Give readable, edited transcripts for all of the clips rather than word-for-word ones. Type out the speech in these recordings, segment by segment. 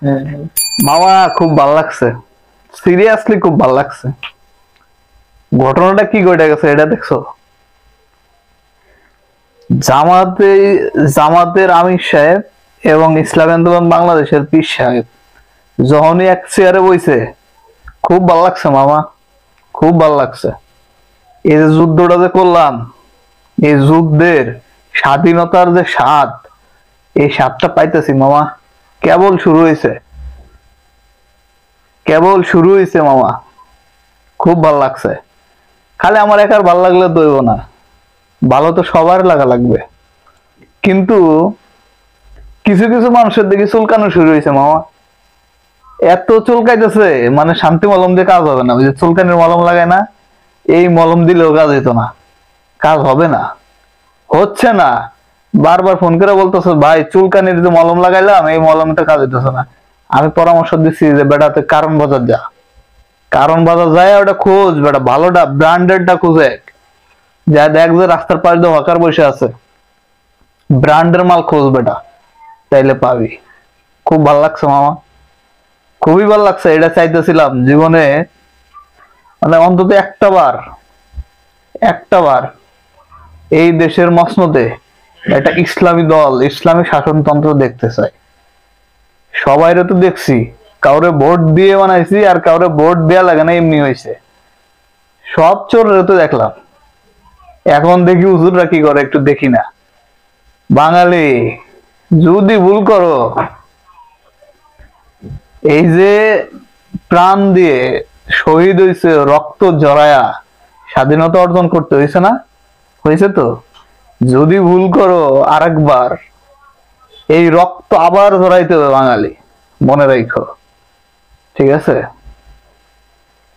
হ্যাঁ হ্যাঁ। মামা খুব ভাল লাগছে, সিরিয়াসলি খুব ভাল লাগছে। ঘটনাটা কি ঘটে গেছে এটা দেখছো? জামাতে জামাতের আমির সাহেব এবং ইসলামী আন্দোলন বাংলাদেশের পীর সাহেব যখনই এক চেয়ারে বইছে, খুব ভাল লাগছে মামা, খুব ভাল লাগছে। এই যে যুদ্ধটা যে করলাম, এই যুদ্ধের স্বাধীনতার যে স্বাদ, এই স্বাদটা পাইতেছি মামা। কেবল শুরু হয়েছে, কেবল শুরু হয়েছে মামা। খুব ভাল লাগছে। খালি আমার একার ভাল লাগলে তো হইব না, ভালো তো সবার লাগা লাগবে। কিন্তু কিছু কিছু মানুষের দেখি চুলকানো শুরু হয়েছে মামা। এত চুলকাইতেছে, মানে শান্তি মলম দিয়ে কাজ হবে না। ওই যে চুলকানির মলম লাগায় না, এই মলম দিলেও কাজ হইতো না, কাজ হবে না, হচ্ছে না। বারবার ফোন করে বলতেছে ভাই চুলকানির যে মলম লাগাইলাম এই মলমটা কাজ হইতেছে না। আমি পরামর্শ দিচ্ছি যে বেটা তুই কারণ বাজার যা, কারণ বাজার যায় ওটা খোঁজ, বেটা ভালোটা ব্র্যান্ডেডটা খুঁজে যা, দেখ যে রাস্তার পাশে দিয়ে হকার বসে আছে, ব্র্যান্ডের মাল খোঁজ বেটা, তাইলে পাবি। খুব ভাল লাগছে মামা, খুবই ভাল লাগছে। এটা চাইতেছিলাম জীবনে, মানে অন্তত একটা বার এই দেশের মসনদে একটা ইসলামী দল, ইসলামী শাসনতন্ত্র দেখতে চাই। সবাইরে তো দেখছি, কাউরে ভোট দিয়ে বানাইছি আর কাউরে ভোট দেয়া লাগে না, এমনি হয়েছে। সব চোররে তো দেখলাম, এখন দেখি হুজুররা কি করে একটু দেখি না। বাঙালি যদি ভুল করো, এই যে প্রাণ দিয়ে শহীদ হয়েছে, রক্ত জড়ায়া স্বাধীনতা অর্জন করতে হয়েছে না, হয়েছে তো। যদি ভুল করো আরেকবার, এই রক্ত আবার জড়াইতে হবে বাঙালি, মনে রাখো। ঠিক আছে,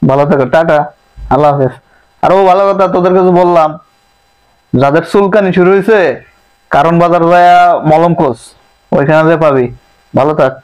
ভালো থাকো, টাটা, আল্লাহ হাফেজ। আরো ভালো কথা তোদের কাছে বললাম, যাদের চুলকানি শুরু হয়েছে, কারণ বাজার যায় মলম খোঁজ, ওইখানে যে পাবি। ভালো থাক।